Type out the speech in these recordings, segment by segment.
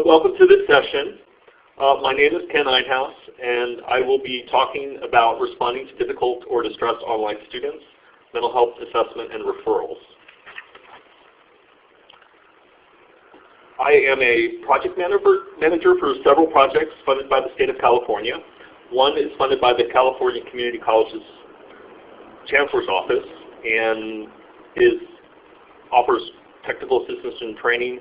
Welcome to this session. My name is Ken Eidhouse, and I will be talking about responding to difficult or distressed online students, mental health assessment, and referrals. I am a project manager for several projects funded by the state of California. One is funded by the California Community College's Chancellor's Office and offers technical assistance and training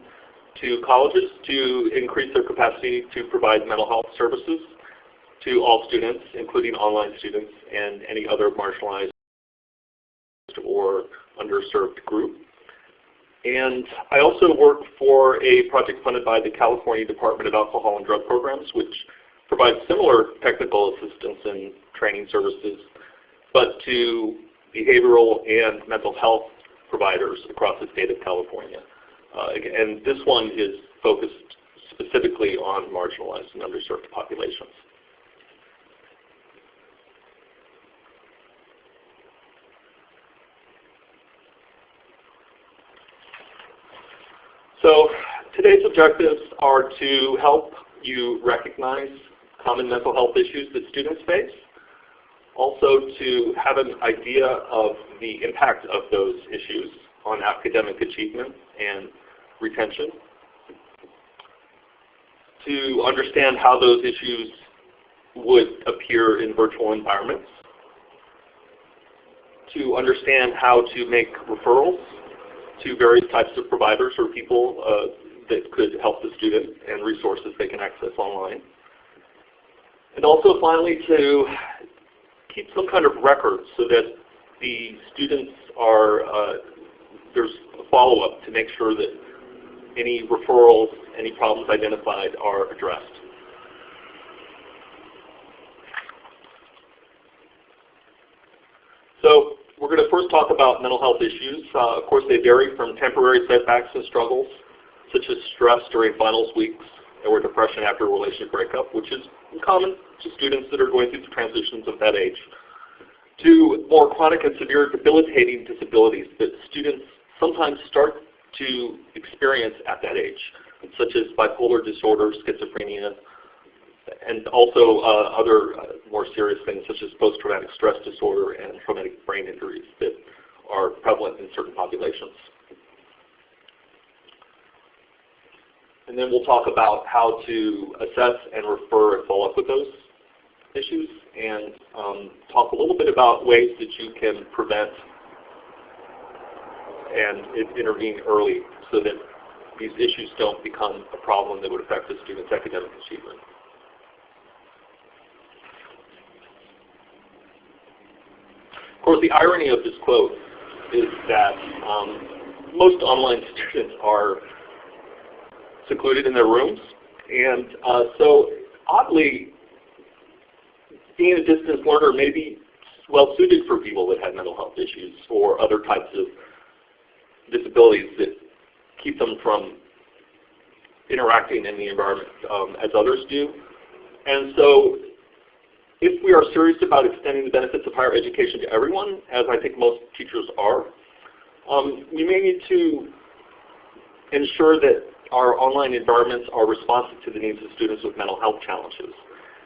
to colleges to increase their capacity to provide mental health services to all students, including online students and any other marginalized or underserved group. And I also work for a project funded by the California Department of Alcohol and Drug Programs, which provides similar technical assistance and training services, but to behavioral and mental health providers across the state of California. And this one is focused specifically on marginalized and underserved populations. So today's objectives are to help you recognize common mental health issues that students face, also to have an idea of the impact of those issues on academic achievement and retention, to understand how those issues would appear in virtual environments, to understand how to make referrals to various types of providers or people that could help the student and resources they can access online, and also finally to keep some kind of record so that the students are, there's a follow-up to make sure that any referrals, any problems identified are addressed. So we're going to first talk about mental health issues. Of course, they vary from temporary setbacks and struggles, such as stress during finals weeks or depression after a relationship breakup, which is common to students that are going through the transitions of that age, to more chronic and severe debilitating disabilities that students sometimes start to experience at that age, such as bipolar disorder, schizophrenia, and also other more serious things such as post-traumatic stress disorder and traumatic brain injuries that are prevalent in certain populations. And then we'll talk about how to assess and refer and follow up with those issues, and talk a little bit about ways that you can prevent and intervene early so that these issues don't become a problem that would affect the student's academic achievement. Of course, the irony of this quote is that most online students are secluded in their rooms, and so oddly, being a distance learner may be well suited for people that have mental health issues or other types of disabilities that keep them from interacting in the environment as others do. And so if we are serious about extending the benefits of higher education to everyone, as I think most teachers are, we may need to ensure that our online environments are responsive to the needs of students with mental health challenges,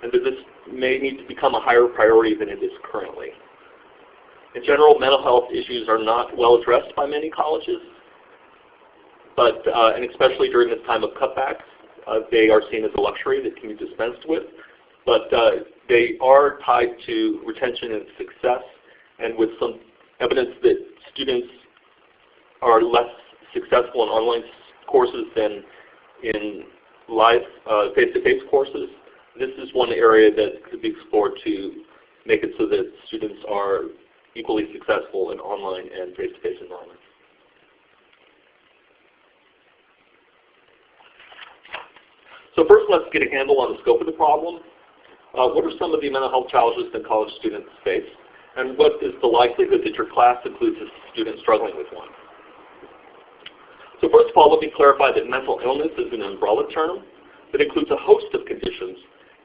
and that this may need to become a higher priority than it is currently. In general, mental health issues are not well addressed by many colleges, but and especially during this time of cutbacks, they are seen as a luxury that can be dispensed with. But they are tied to retention and success, and with some evidence that students are less successful in online courses than in live face-to-face courses. This is one area that could be explored to make it so that students are equally successful in online and face-to-face environments. So first, let's get a handle on the scope of the problem. What are some of the mental health challenges that college students face? And what is the likelihood that your class includes a student struggling with one? So first of all, let me clarify that mental illness is an umbrella term that includes a host of conditions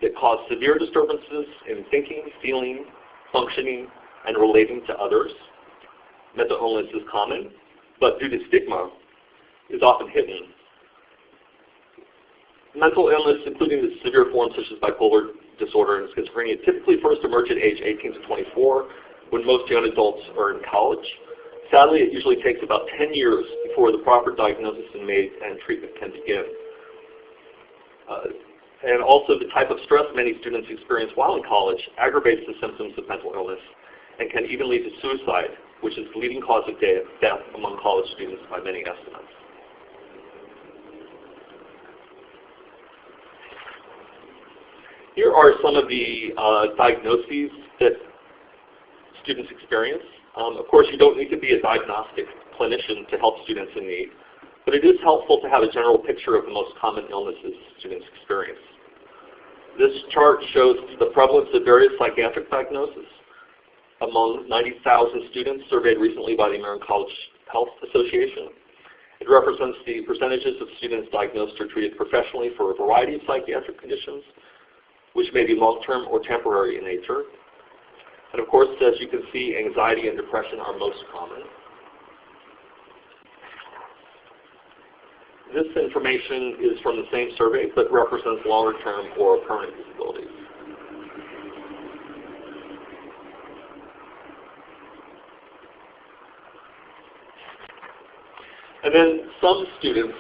that cause severe disturbances in thinking, feeling, functioning, and relating to others. Mental illness is common, but due to stigma, is often hidden. Mental illness, including the severe forms such as bipolar disorder and schizophrenia, typically first emerge at age 18 to 24, when most young adults are in college. Sadly, it usually takes about 10 years before the proper diagnosis is made and treatment can begin. And also, the type of stress many students experience while in college aggravates the symptoms of mental illness and can even lead to suicide, which is the leading cause of death among college students by many estimates. Here are some of the diagnoses that students experience. Of course, you don't need to be a diagnostic clinician to help students in need, but it is helpful to have a general picture of the most common illnesses students experience. This chart shows the prevalence of various psychiatric diagnoses among 90,000 students surveyed recently by the American College Health Association. It represents the percentages of students diagnosed or treated professionally for a variety of psychiatric conditions, which may be long-term or temporary in nature. And of course, as you can see, anxiety and depression are most common. This information is from the same survey, but represents longer-term or permanent disabilities. And then some students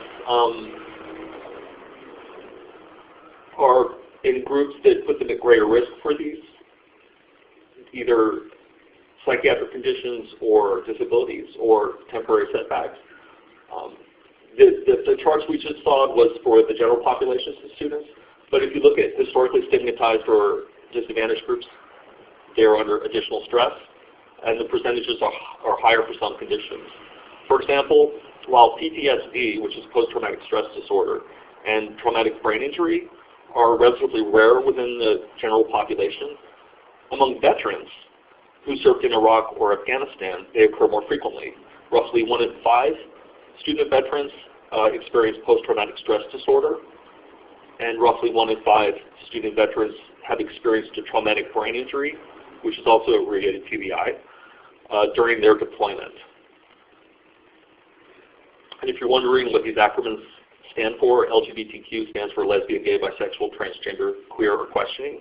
are in groups that put them at greater risk for these, either psychiatric conditions or disabilities or temporary setbacks. The charts we just saw was for the general populations of students, but if you look at historically stigmatized or disadvantaged groups, they're under additional stress, and the percentages are higher for some conditions. For example, while PTSD, which is post-traumatic stress disorder, and traumatic brain injury are relatively rare within the general population, among veterans who served in Iraq or Afghanistan, they occur more frequently. Roughly 1 in 5 student veterans experience post-traumatic stress disorder, and roughly 1 in 5 student veterans have experienced a traumatic brain injury, which is also a related TBI, during their deployment. And if you're wondering what these acronyms stand for, LGBTQ stands for lesbian, gay, bisexual, transgender, queer, or questioning.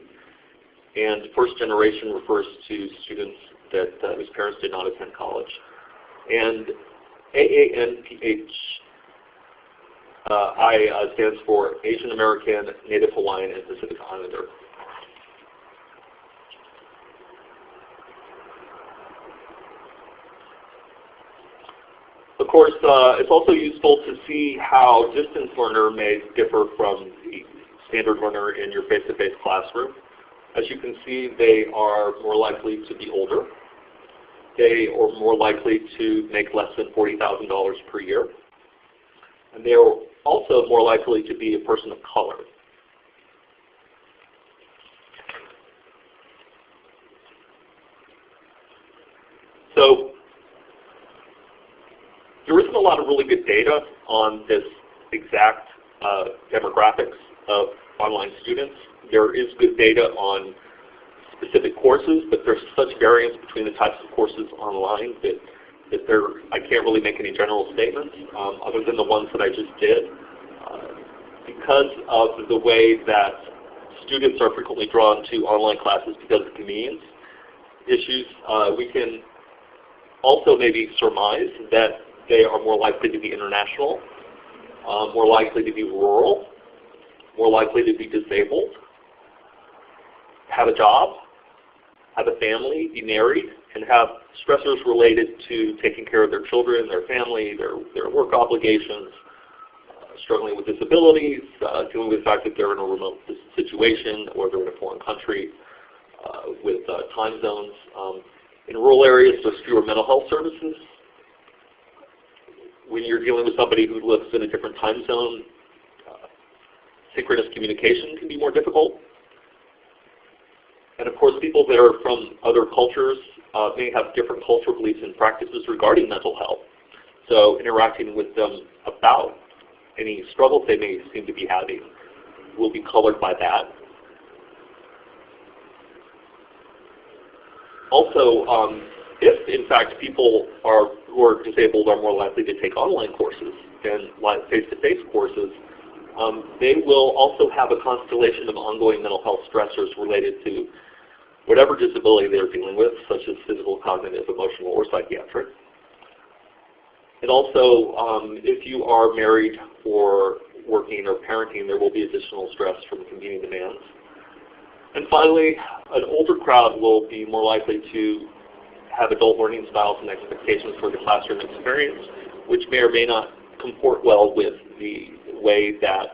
And first generation refers to students that whose parents did not attend college. And AANPH stands for Asian American, Native Hawaiian, and Pacific Islander. Of course, it's also useful to see how distance learner may differ from the standard learner in your face-to-face classroom. As you can see, they are more likely to be older. They are more likely to make less than $40,000 per year. And they are also more likely to be a person of color. So there isn't a lot of really good data on this exact demographics of online students. There is good data on specific courses, but there's such variance between the types of courses online that I can't really make any general statements other than the ones that I just did. Because of the way that students are frequently drawn to online classes because of convenience issues, we can also maybe surmise that they are more likely to be international, more likely to be rural, more likely to be disabled, have a job, have a family, be married, and have stressors related to taking care of their children, their family, their work obligations, struggling with disabilities, dealing with the fact that they're in a remote situation or they're in a foreign country with time zones. In rural areas, there's fewer mental health services. When you're dealing with somebody who lives in a different time zone, synchronous communication can be more difficult. And of course, people that are from other cultures may have different cultural beliefs and practices regarding mental health. So interacting with them about any struggles they may seem to be having will be colored by that. Also, if in fact people who are disabled are more likely to take online courses than face-to-face courses, They will also have a constellation of ongoing mental health stressors related to whatever disability they're dealing with, such as physical, cognitive, emotional, or psychiatric. And also, if you are married or working or parenting, there will be additional stress from competing demands. And finally, an older crowd will be more likely to have adult learning styles and expectations for the classroom experience, which may or may not comport well with the way that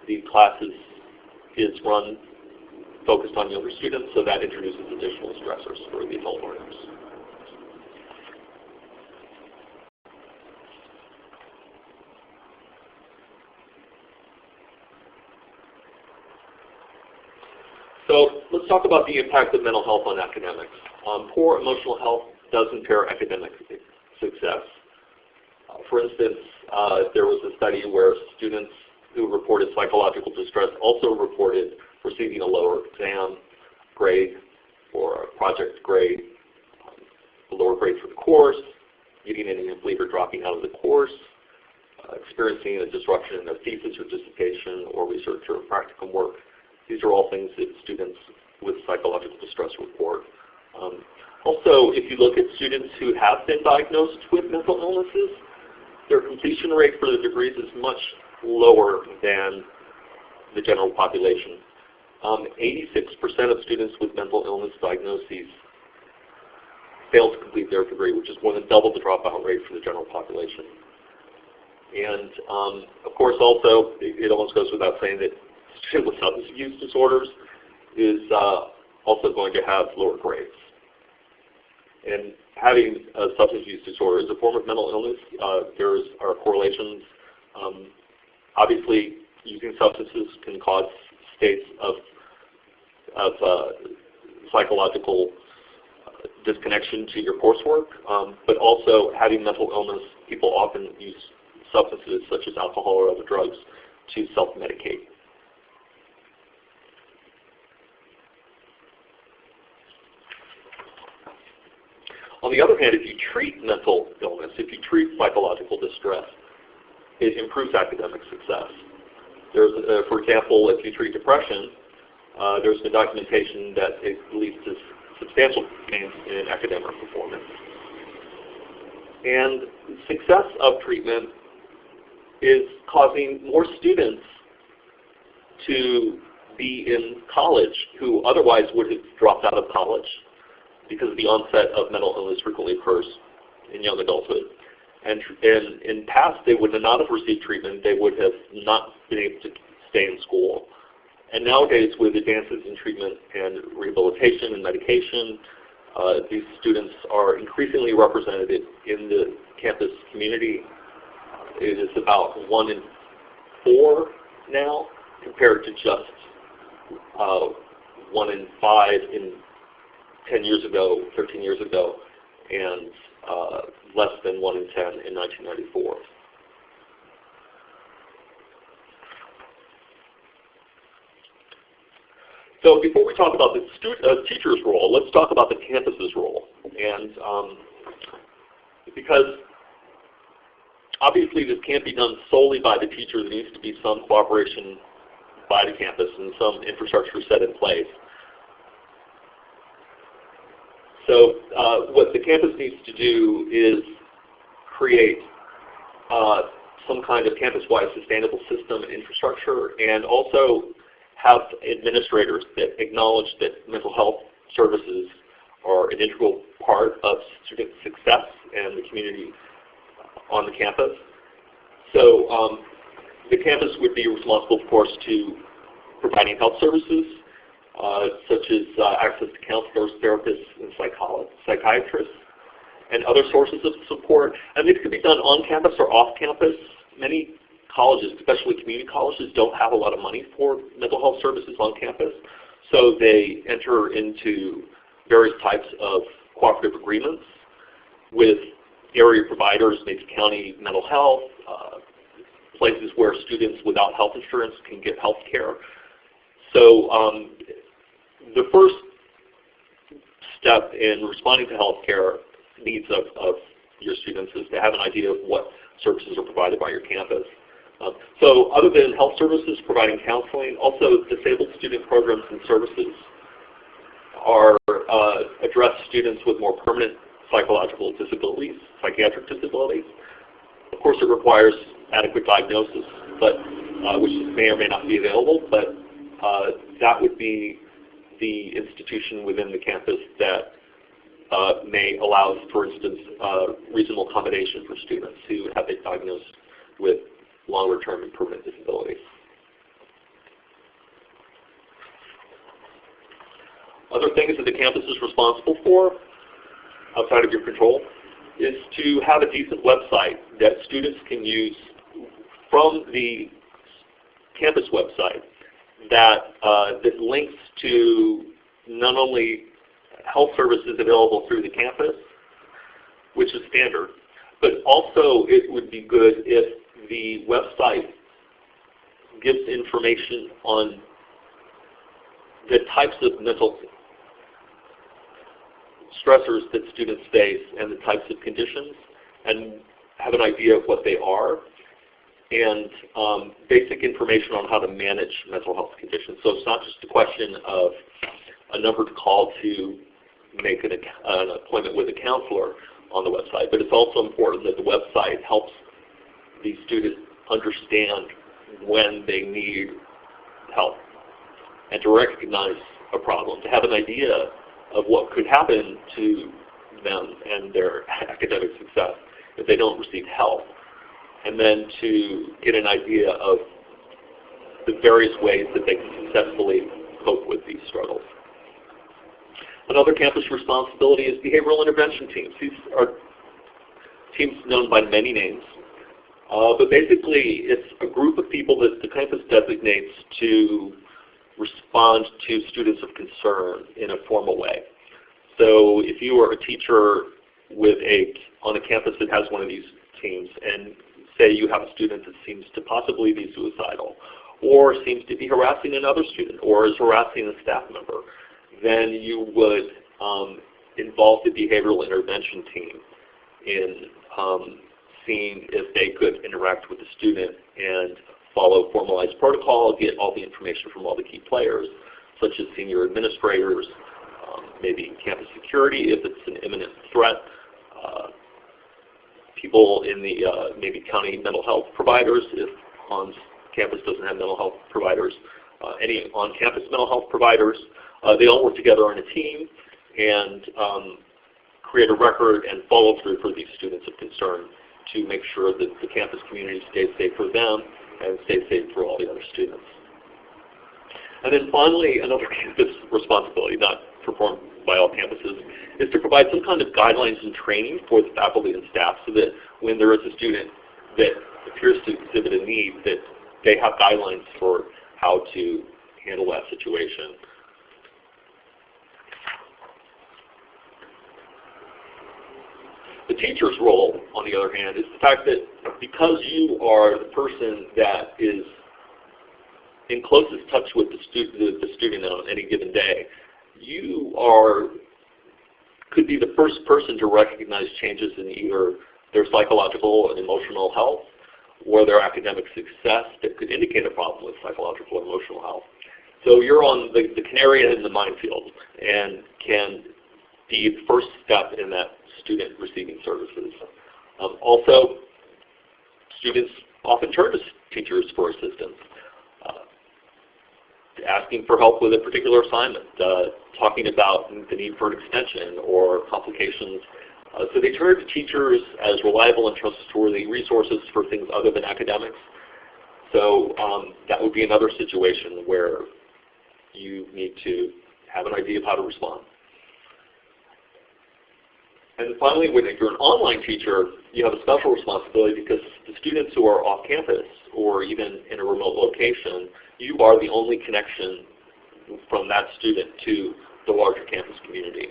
the classes is run, focused on younger students, so that introduces additional stressors for the adult learners. So let's talk about the impact of mental health on academics. Poor emotional health does impair academic success. For instance, there was a study where students who reported psychological distress also reported receiving a lower exam grade or a project grade, a lower grade for the course, getting an incomplete or dropping out of the course, experiencing a disruption in their thesis or dissertation or research or practicum work. These are all things that students with psychological distress report. Also, if you look at students who have been diagnosed with mental illnesses, their completion rate for the degrees is much lower than the general population. 86% of students with mental illness diagnoses fail to complete their degree, which is more than double the dropout rate for the general population. And of course, also, it almost goes without saying that students with substance use disorders is also going to have lower grades. And having a substance use disorder is a form of mental illness. There are correlations. Obviously, using substances can cause states of psychological disconnection to your coursework, but also having mental illness, people often use substances such as alcohol or other drugs to self-medicate. On the other hand, if you treat mental illness, if you treat psychological distress, it improves academic success. There's, for example, if you treat depression, there's been documentation that it leads to substantial gains in academic performance. And success of treatment is causing more students to be in college who otherwise would have dropped out of college, because the onset of mental illness frequently occurs in young adulthood. And in past, they would not have received treatment. They would have not been able to stay in school. And nowadays, with advances in treatment and rehabilitation and medication, these students are increasingly represented in the campus community. It is about 1 in 4 now, compared to just 1 in 5 in 10 years ago, 13 years ago, and less than 1 in 10 in 1994. So before we talk about the teacher's role, let's talk about the campus's role. And because obviously this can't be done solely by the teacher, there needs to be some cooperation by the campus and some infrastructure set in place. So what the campus needs to do is create some kind of campus-wide sustainable system and infrastructure, and also have administrators that acknowledge that mental health services are an integral part of student success and the community on the campus. So the campus would be responsible, of course, to providing health services, such as access to counselors, therapists, and psychiatrists, and other sources of support. And this could be done on campus or off campus. Many colleges, especially community colleges, don't have a lot of money for mental health services on campus, so they enter into various types of cooperative agreements with area providers, maybe county mental health, places where students without health insurance can get health care. So the first step in responding to health care needs of your students is to have an idea of what services are provided by your campus. So other than health services providing counseling, also disabled student programs and services are address students with more permanent psychological disabilities, psychiatric disabilities. Of course, it requires adequate diagnosis, but which may or may not be available, but that would be the institution within the campus that may allow, for instance, reasonable accommodation for students who have been diagnosed with longer-term and permanent disabilities. Other things that the campus is responsible for, outside of your control, is to have a decent website that students can use from the campus website that links to not only health services available through the campus, which is standard, but also it would be good if the website gives information on the types of mental stressors that students face and the types of conditions, and have an idea of what they are, and basic information on how to manage mental health conditions. So it's not just a question of a number to call to make an appointment with a counselor on the website, but it's also important that the website helps the student understand when they need help and to recognize a problem, to have an idea of what could happen to them and their academic success if they don't receive help, and then to get an idea of the various ways that they can successfully cope with these struggles. Another campus responsibility is behavioral intervention teams. These are teams known by many names, but basically it's a group of people that the campus designates to respond to students of concern in a formal way. So if you are a teacher on a campus that has one of these teams, and say you have a student that seems to possibly be suicidal, or seems to be harassing another student, or is harassing a staff member, then you would involve the behavioral intervention team in seeing if they could interact with the student and follow formalized protocol, get all the information from all the key players, such as senior administrators, maybe campus security if it's an imminent threat, people in the maybe county mental health providers if on campus doesn't have mental health providers, any on-campus mental health providers. They all work together on a team and create a record and follow through for these students of concern to make sure that the campus community stays safe for them and stays safe for all the other students. And then finally, another campus responsibility, not performed by all campuses, is to provide some kind of guidelines and training for the faculty and staff so that when there is a student that appears to exhibit a need, that they have guidelines for how to handle that situation. The teacher's role, on the other hand, is the fact that because you are the person that is in closest touch with the student on any given day, you could be the first person to recognize changes in either their psychological and emotional health or their academic success that could indicate a problem with psychological and emotional health. So you're on the canary in the minefield and can be the first step in that student receiving services. Also, students often turn to teachers for assistance, asking for help with a particular assignment, talking about the need for an extension or complications. So they turn to teachers as reliable and trustworthy resources for things other than academics. So that would be another situation where you need to have an idea of how to respond. And finally, when you're an online teacher, you have a special responsibility because the students who are off campus or even in a remote location, you are the only connection from that student to the larger campus community.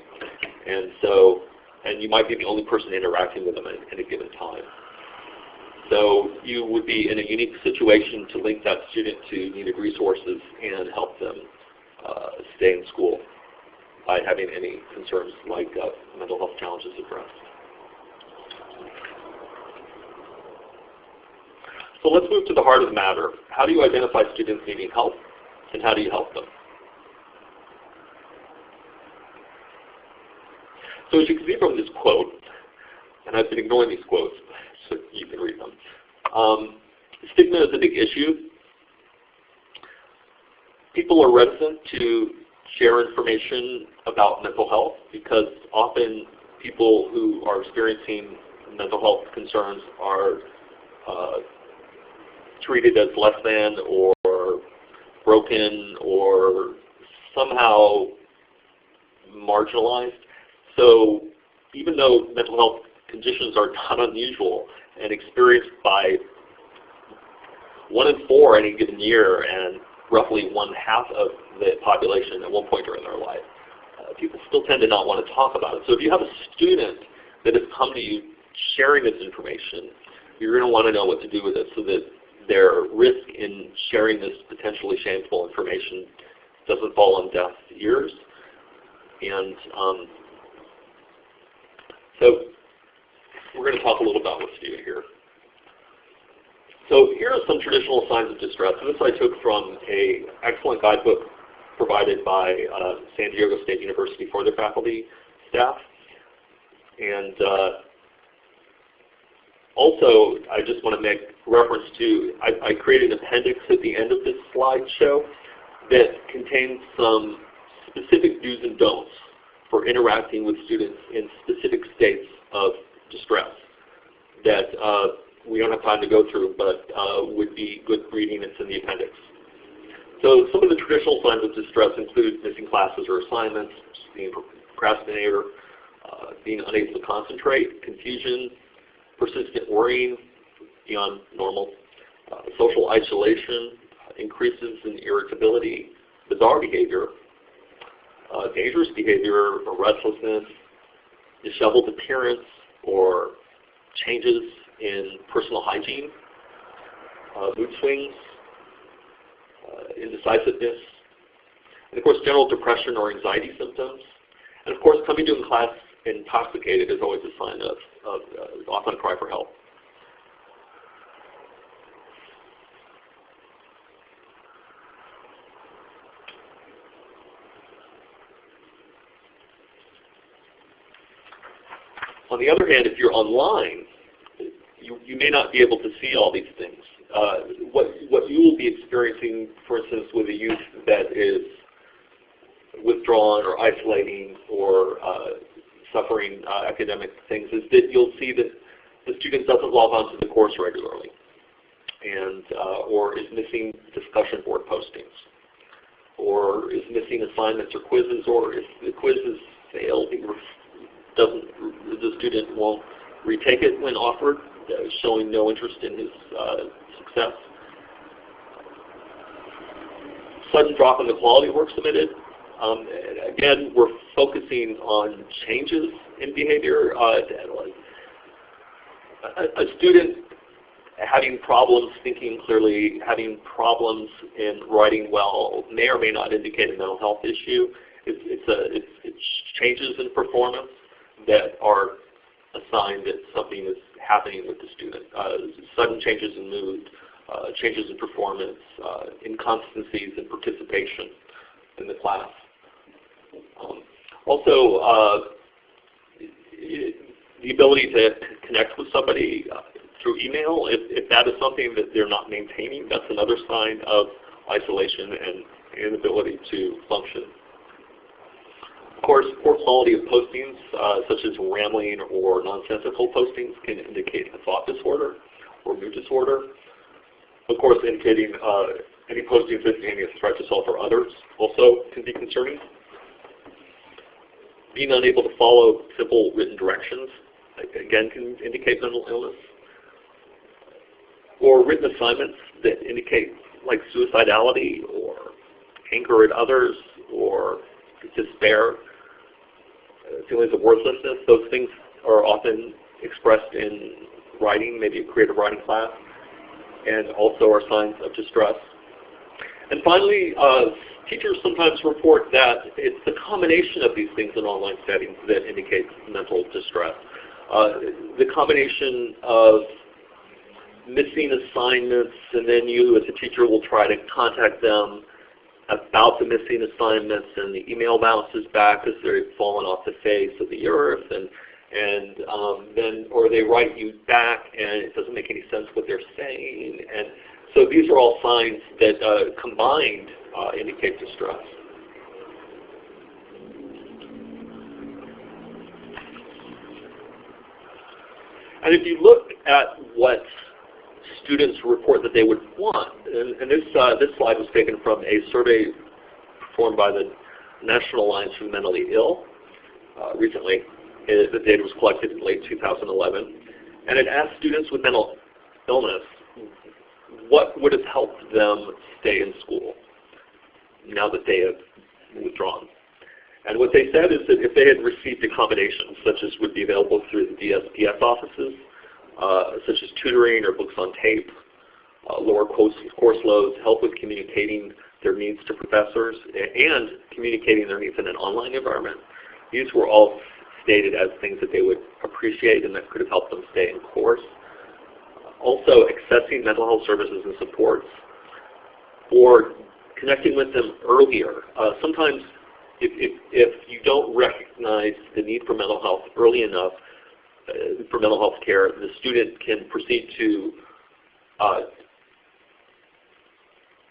And you might be the only person interacting with them at a given time. So you would be in a unique situation to link that student to needed resources and help them stay in school by having any concerns like mental health challenges addressed. So let's move to the heart of the matter. How do you identify students needing help, and how do you help them? So as you can see from this quote, and I've been ignoring these quotes, so you can read them. Stigma is a big issue. People are reticent to share information about mental health because often people who are experiencing mental health concerns are treated as less than or broken or somehow marginalized. So even though mental health conditions are not unusual and experienced by 1 in 4 any given year and roughly 1/2 of the population at one point during their life, people still tend to not want to talk about it. So if you have a student that has come to you sharing this information, you're going to want to know what to do with it so that their risk in sharing this potentially shameful information doesn't fall on deaf ears. And so we're going to talk a little about what to do here. So here are some traditional signs of distress. And this I took from an excellent guidebook provided by San Diego State University for their faculty staff. And also, I just want to make reference to, I created an appendix at the end of this slideshow that contains some specific do's and don'ts for interacting with students in specific states of distress that we don't have time to go through, but would be good reading. It's in the appendix. So some of the traditional signs of distress include missing classes or assignments, being a procrastinator, being unable to concentrate, confusion, persistent worrying beyond normal, social isolation, increases in irritability, bizarre behavior, dangerous behavior or restlessness, disheveled appearance or changes in personal hygiene, mood swings, indecisiveness, and of course general depression or anxiety symptoms. And of course coming to class intoxicated is always a sign of often a cry for help. On the other hand, if you're online, you may not be able to see all these things. What you will be experiencing, for instance, with a youth that is withdrawn or isolating or suffering academic things, is that you'll see that the student doesn't log on to the course regularly, and or is missing discussion board postings, or is missing assignments or quizzes, or if the quizzes fail, the student won't retake it when offered, showing no interest in his success. Sudden drop in the quality of work submitted. Again, we're focusing on changes in behavior. A student having problems thinking clearly, having problems in writing well, may or may not indicate a mental health issue. It's changes in performance that are a sign that something is happening with the student. Sudden changes in mood, changes in performance, inconsistencies in participation in the class. Also, the ability to connect with somebody through email, if that is something that they're not maintaining, that's another sign of isolation and inability to function. Of course, poor quality of postings, such as rambling or nonsensical postings, can indicate a thought disorder or mood disorder. Of course, indicating any postings that containing a threat to self or others also can be concerning. Being unable to follow simple written directions, again, can indicate mental illness. Or written assignments that indicate like suicidality or anger at others or despair, feelings of worthlessness. Those things are often expressed in writing, maybe a creative writing class, and also are signs of distress. And finally, teachers sometimes report that it's the combination of these things in online settings that indicates mental distress. The combination of missing assignments, and then you as a teacher will try to contact them about the missing assignments, and the email bounces back because they've fallen off the face of the earth, and then or they write you back and it doesn't make any sense what they're saying, and so these are all signs that combined indicate distress. And if you look at what students report that they would want, and this slide was taken from a survey performed by the National Alliance for the Mentally Ill recently. The data was collected in late 2011, and it asked students with mental illness what would have helped them stay in school now that they have withdrawn. And what they said is that if they had received accommodations, such as would be available through the DSPS offices, such as tutoring or books on tape, lower course loads, help with communicating their needs to professors, and communicating their needs in an online environment, these were all stated as things that they would appreciate and that could have helped them stay in course. Also, accessing mental health services and supports, or connecting with them earlier. Sometimes if you don't recognize the need for mental health early enough, for mental health care, the student can proceed to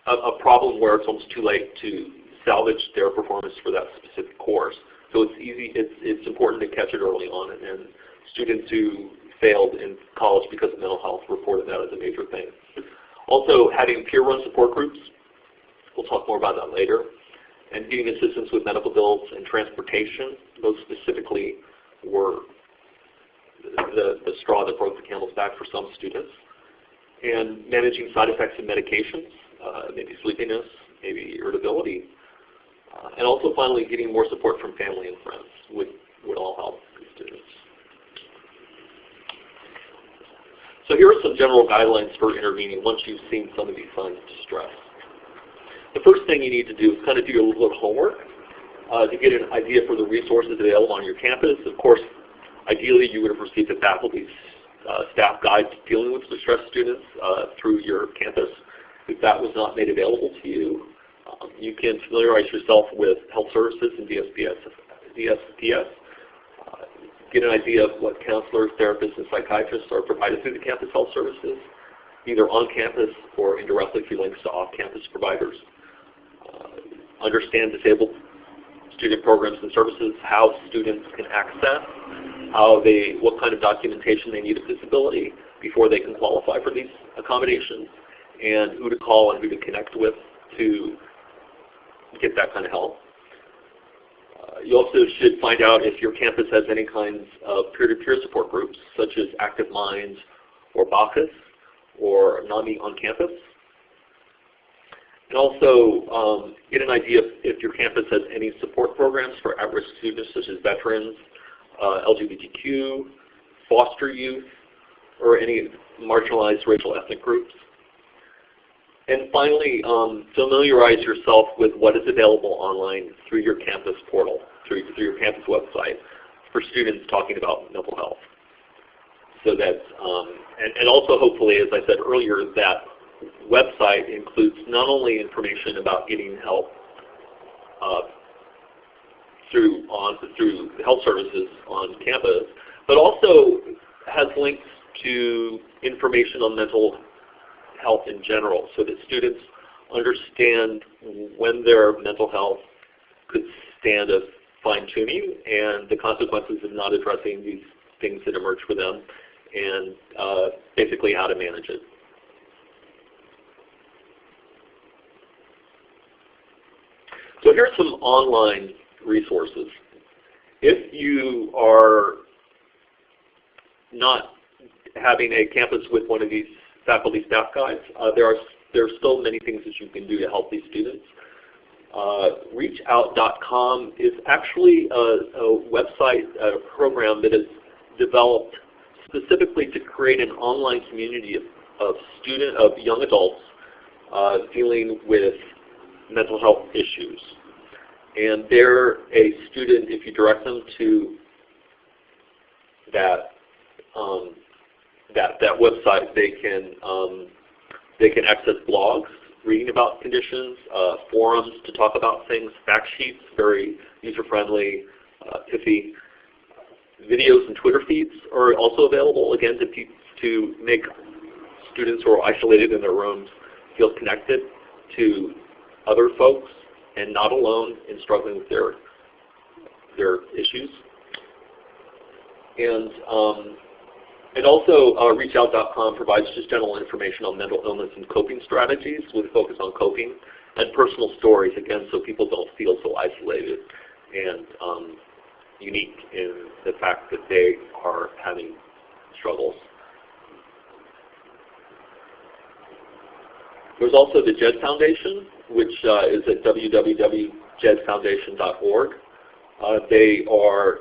a problem where it's almost too late to salvage their performance for that specific course. So it's important to catch it early on, and students who failed in college because of mental health reported that as a major thing. Also, having peer-run support groups, we'll talk more about that later, and getting assistance with medical bills and transportation. Those specifically were the straw that broke the camel's back for some students. And managing side effects of medications, maybe sleepiness, maybe irritability. And also finally getting more support from family and friends would all help the students. So here are some general guidelines for intervening once you've seen some of these signs of distress. The first thing you need to do is kind of do your little homework to get an idea for the resources available on your campus. Of course, ideally you would have received a faculty staff guide dealing with distressed students through your campus. If that was not made available to you, you can familiarize yourself with health services and DSPS. Get an idea of what counselors, therapists, and psychiatrists are provided through the campus health services, either on campus or indirectly through links to off-campus providers. Understand disabled student programs and services, how students can access, what kind of documentation they need of disability before they can qualify for these accommodations, and who to call and who to connect with to get that kind of help. You also should find out if your campus has any kinds of peer-to-peer support groups, such as Active Minds or Bacchus or NAMI on campus. And also get an idea if your campus has any support programs for at-risk students, such as veterans, LGBTQ, foster youth, or any marginalized racial ethnic groups. And finally, familiarize yourself with what is available online through your campus portal, through your campus website for students talking about mental health. So that, and also hopefully, as I said earlier, that website includes not only information about getting help through health services on campus, but also has links to information on mental health in general, so that students understand when their mental health could stand a fine-tuning and the consequences of not addressing these things that emerge for them, and basically how to manage it. So here's some online resources. If you are not having a campus with one of these faculty staff guides, there are still many things that you can do to help these students. Reachout.com is actually a website, a program that is developed specifically to create an online community of young adults dealing with mental health issues. And they're a student, if you direct them to that that website, they can access blogs reading about conditions, forums to talk about things, fact sheets, very user-friendly, pithy. Videos and Twitter feeds are also available, again, to make students who are isolated in their rooms feel connected to other folks and not alone in struggling with their issues. And also, reachout.com provides just general information on mental illness and coping strategies with a focus on coping, and personal stories, again, so people don't feel so isolated and unique in the fact that they are having struggles. There's also the JED Foundation, which is at www.jedfoundation.org. They are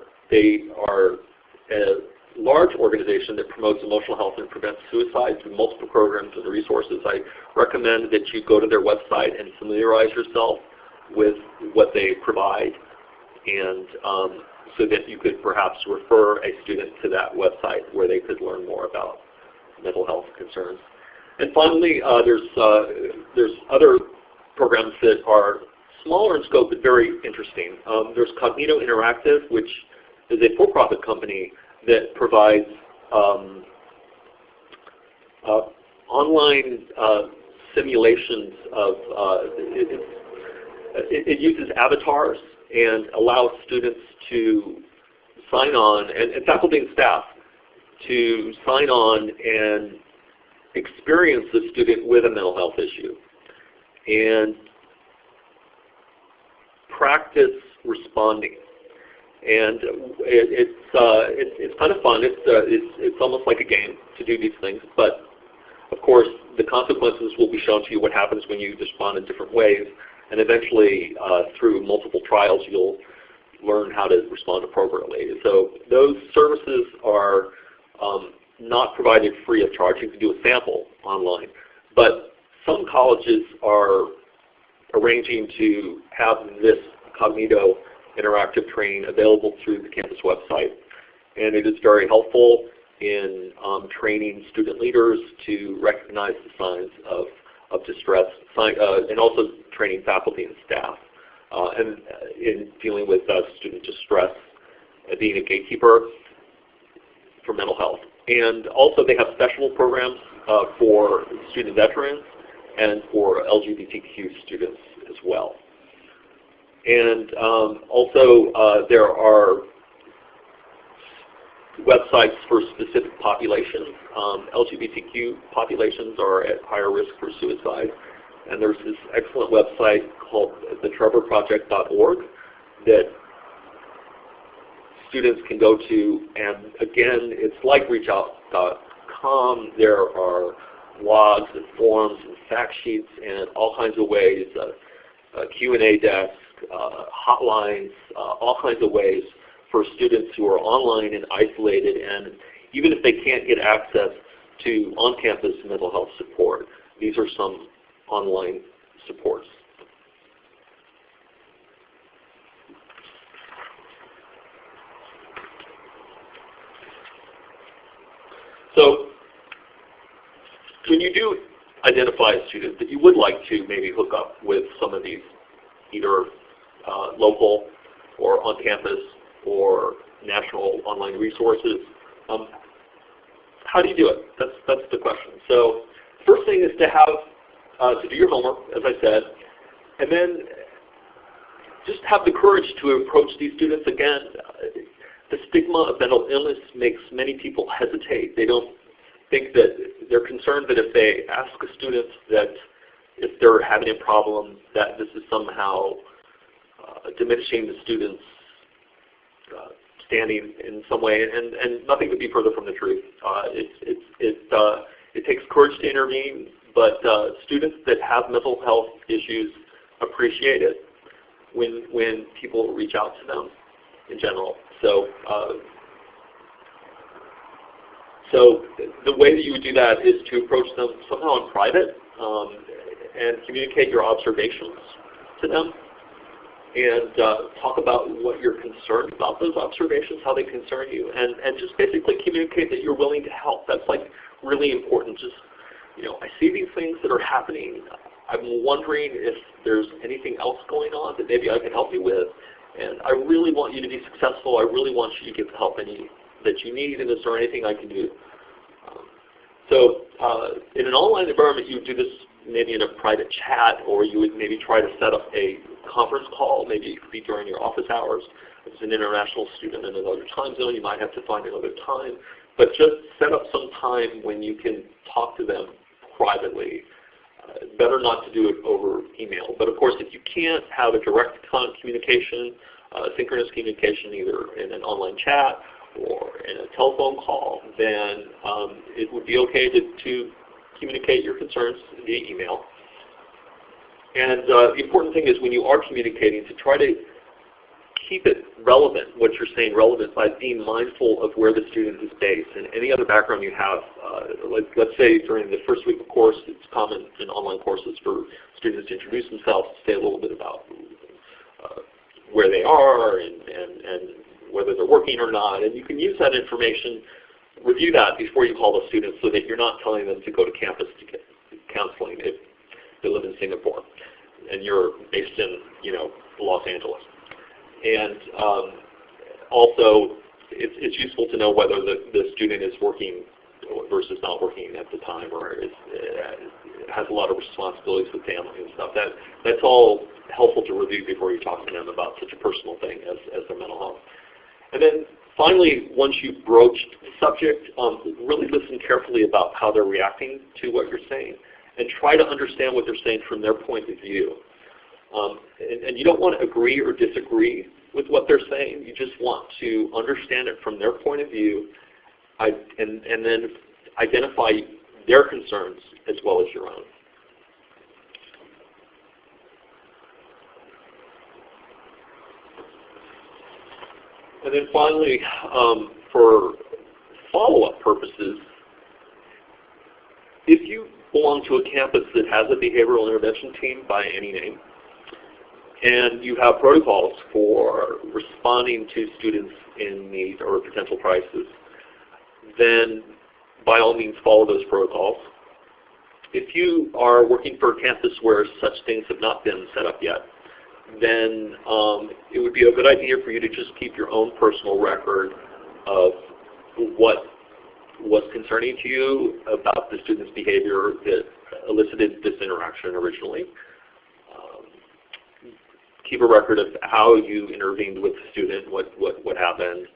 a large organization that promotes emotional health and prevents suicide through multiple programs and resources. I recommend that you go to their website and familiarize yourself with what they provide, and so that you could perhaps refer a student to that website where they could learn more about mental health concerns. And finally, there's other programs that are smaller in scope but very interesting. There's Cognito Interactive, which is a for-profit company that provides online simulations of, it uses avatars and allows students to sign on, and faculty and staff to sign on and experience the student with a mental health issue and practice responding. And it's kind of fun. It's almost like a game to do these things, but of course the consequences will be shown to you. What happens when you respond in different ways, and eventually through multiple trials you'll learn how to respond appropriately. So those services are not provided free of charge. You can do a sample online, but some colleges are arranging to have this Cognito interactive training available through the campus website, and it is very helpful in training student leaders to recognize the signs of distress, and also training faculty and staff and in dealing with student distress, being a gatekeeper for mental health. And also they have special programs for student veterans and for LGBTQ students as well. And also there are websites for specific populations. LGBTQ populations are at higher risk for suicide. And there's this excellent website called thetrevorproject.org that students can go to. And again, it's like reachout.com. There are blogs and forums and fact sheets and all kinds of ways, a Q&A desk, hotlines, all kinds of ways for students who are online and isolated, and even if they can't get access to on-campus mental health support, these are some online supports. So when you do identify a student that you would like to maybe hook up with some of these either local or on-campus or national online resources, how do you do it? That's the question. So first thing is to have to do your homework, as I said, and then just have the courage to approach these students. Again, the stigma of mental illness makes many people hesitate. They don't think that, they're concerned that if they ask a student that if they're having a problem, that this is somehow diminishing the student's standing in some way, and nothing could be further from the truth. It takes courage to intervene, but students that have mental health issues appreciate it when people reach out to them in general. So the way that you would do that is to approach them somehow in private and communicate your observations to them. and talk about what you're concerned about those observations, how they concern you, and just basically communicate that you're willing to help. That's like really important. Just, I see these things that are happening. I'm wondering if there's anything else going on that maybe I can help you with, and I really want you to be successful. I really want you to get the help that you need, and is there anything I can do? So in an online environment, you would do this maybe in a private chat, or you would maybe try to set up a conference call. Maybe it could be during your office hours. If it's an international student in another time zone, you might have to find another time. But just set up some time when you can talk to them privately. Better not to do it over email. But of course, if you can't have a direct communication, synchronous communication, either in an online chat or in a telephone call, then it would be okay to communicate your concerns via email. And the important thing is when you are communicating to try to keep it relevant, what you're saying relevant, by being mindful of where the student is based and any other background you have. Let's say during the first week of course, it's common in online courses for students to introduce themselves, to say a little bit about where they are and whether they're working or not. And you can use that information, review that before you call the students, so that you're not telling them to go to campus to get counseling if they live in Singapore and you're based in Los Angeles. And also, it's useful to know whether the student is working versus not working at the time, or has a lot of responsibilities with family and stuff. That's all helpful to review before you talk to them about such a personal thing as their mental health. And then finally, once you've broached the subject, really listen carefully about how they're reacting to what you're saying, and try to understand what they're saying from their point of view. And you don't want to agree or disagree with what they're saying. You just want to understand it from their point of view, and then identify their concerns as well as your own. And then finally, for follow-up purposes, if you belong to a campus that has a behavioral intervention team by any name, and you have protocols for responding to students in need or potential crisis, then by all means follow those protocols. If you are working for a campus where such things have not been set up yet, then it would be a good idea for you to just keep your own personal record of what was concerning to you about the student's behavior that elicited this interaction originally. Keep a record of how you intervened with the student, what happened,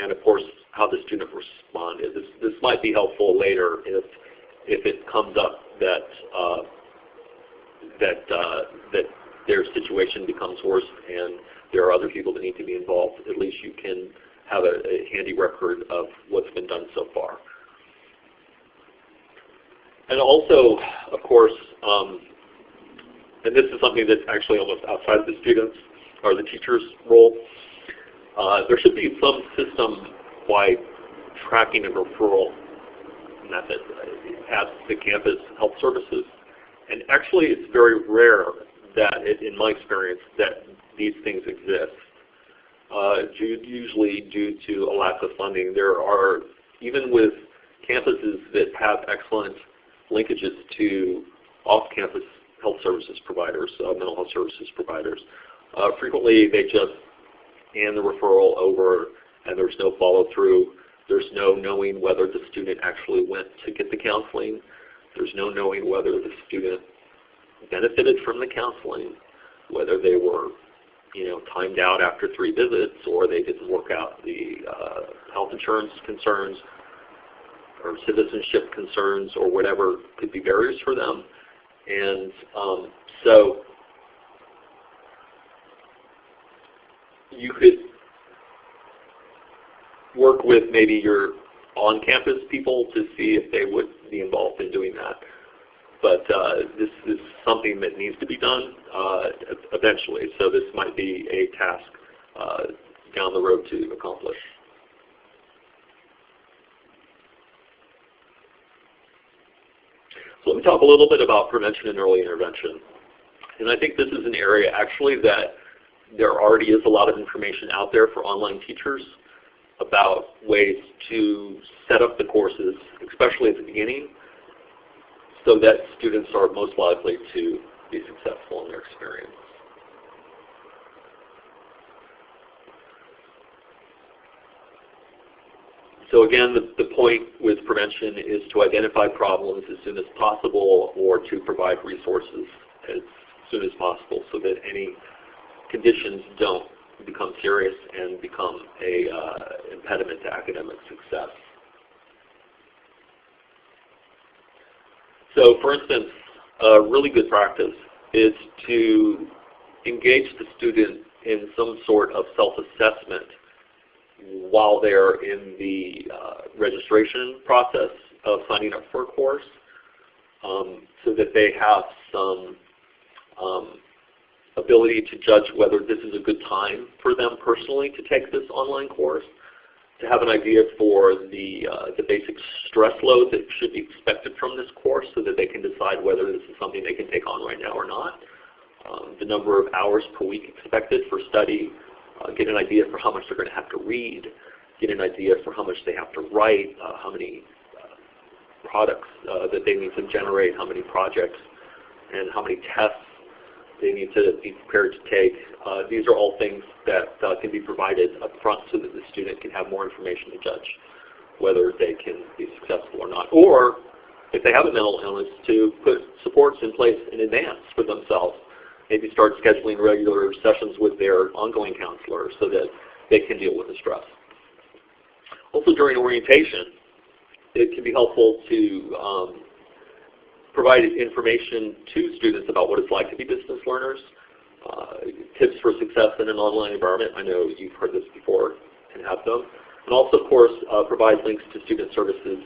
and of course how the student responded. This might be helpful later if it comes up that their situation becomes worse and there are other people that need to be involved. At least you can have a handy record of what's been done so far. And also, of course, and this is something that's actually almost outside the students or the teacher's role, there should be some system-wide tracking and referral method at the campus health services. And actually, it's very rare that, in my experience, that these things exist. Usually due to a lack of funding. There are, even with campuses that have excellent linkages to off-campus health services providers, mental health services providers, frequently they just hand the referral over and there's no follow-through. There's no knowing whether the student actually went to get the counseling. There's no knowing whether the student benefited from the counseling, whether they were timed out after 3 visits, or they didn't work out the health insurance concerns or citizenship concerns, or whatever could be barriers for them. And so you could work with maybe your on-campus people to see if they would be involved in doing that. But this is something that needs to be done eventually, so this might be a task down the road to accomplish. So let me talk a little bit about prevention and early intervention. And I think this is an area actually that There already is a lot of information out there for online teachers about ways to set up the courses, especially at the beginning, so that students are most likely to be successful in their experience. So again, the point with prevention is to identify problems as soon as possible, or to provide resources as soon as possible so that any conditions don't become serious and become a impediment to academic success. So for instance, a really good practice is to engage the student in some sort of self-assessment while they're in the registration process of signing up for a course, so that they have some ability to judge whether this is a good time for them personally to take this online course, to have an idea for the basic stress load that should be expected from this course so that they can decide whether this is something they can take on right now or not, the number of hours per week expected for study, get an idea for how much they're going to have to read, get an idea for how much they have to write, how many products that they need to generate, how many projects, and how many tests they need to be prepared to take. These are all things that can be provided up front so that the student can have more information to judge whether they can be successful or not. Or, if they have a mental illness, to put supports in place in advance for themselves. Maybe start scheduling regular sessions with their ongoing counselor so that they can deal with the stress. Also during orientation, it can be helpful to provide information to students about what it's like to be business learners, tips for success in an online environment. I know you've heard this before and have them. And also, of course, provide links to student services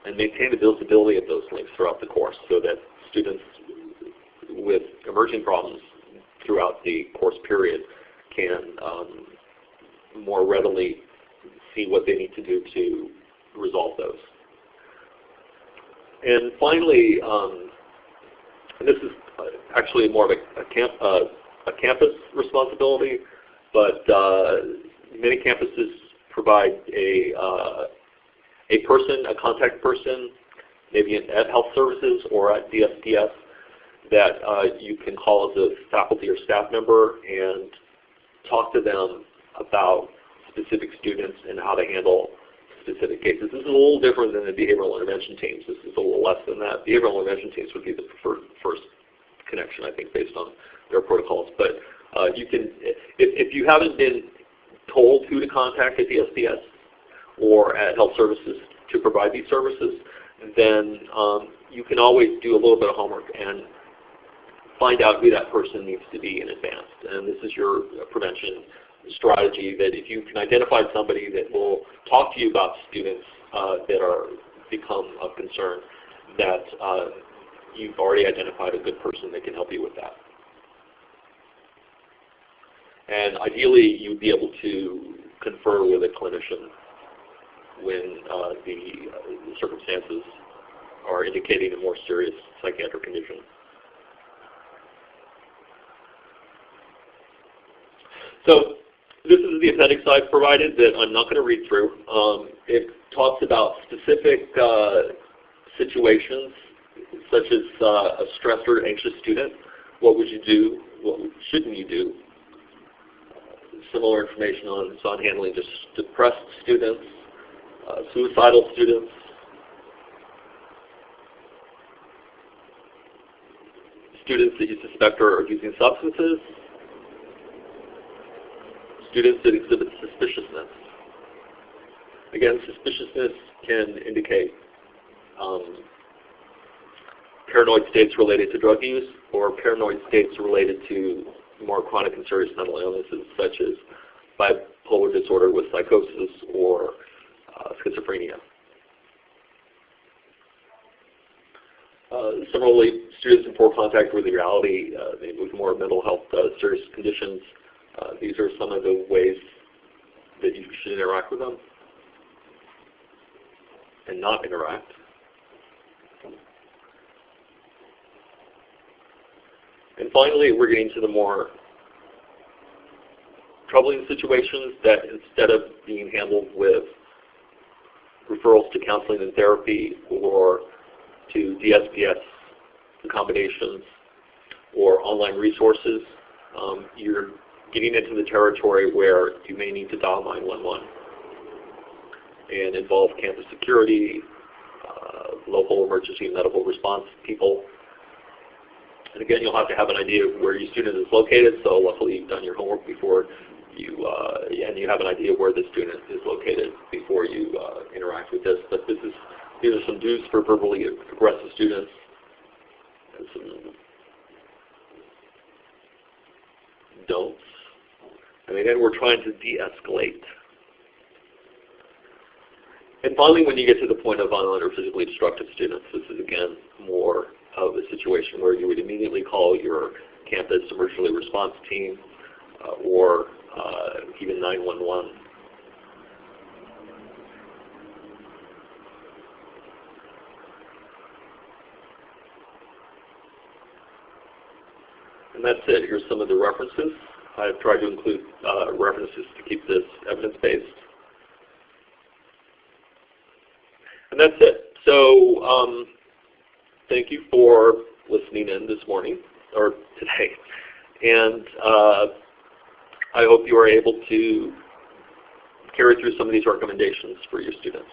and maintain the visibility of those links throughout the course so that students with emerging problems throughout the course period can more readily see what they need to do to resolve those. And finally, and this is actually more of a campus responsibility, but many campuses provide a contact person, maybe at health services or at DSPS, that you can call as a faculty or staff member and talk to them about specific students and how to handle specific cases. This is a little different than the behavioral intervention teams. This is a little less than that. Behavioral intervention teams would be the preferred first connection, I think, based on their protocols. But you can, if you haven't been told who to contact at DSPS or at health services to provide these services, then you can always do a little bit of homework and find out who that person needs to be in advance. And this is your prevention strategy, that if you can identify somebody that will talk to you about students that are become of concern, that you've already identified a good person that can help you with that. And ideally, you'd be able to confer with a clinician when the circumstances are indicating a more serious psychiatric condition. So this is the appendix I've provided that I'm not going to read through. It talks about specific situations, such as a stressed or anxious student. What would you do? What shouldn't you do? Similar information on handling just depressed students, suicidal students, students that you suspect are using substances, students that exhibit suspiciousness. Again, suspiciousness can indicate paranoid states related to drug use or paranoid states related to more chronic and serious mental illnesses such as bipolar disorder with psychosis or schizophrenia. Similarly, students in poor contact with reality, with more mental health serious conditions, these are some of the ways that you should interact with them and not interact. And finally, we're getting to the more troubling situations that instead of being handled with referrals to counseling and therapy or to DSPS accommodations or online resources, you're getting into the territory where you may need to dial 911 and involve campus security, local emergency medical response people. And again, you'll have to have an idea of where your student is located, so luckily you've done your homework before and you have an idea where the student is located before you interact with this. But these are some do's for verbally aggressive students, and some don'ts. And again, we're trying to de-escalate. And finally, when you get to the point of violent or physically destructive students, this is again more of a situation where you would immediately call your campus emergency response team or even 911. And that's it. Here's some of the references. I've tried to include references to keep this evidence-based. And that's it. So thank you for listening in this morning, or today. And I hope you are able to carry through some of these recommendations for your students.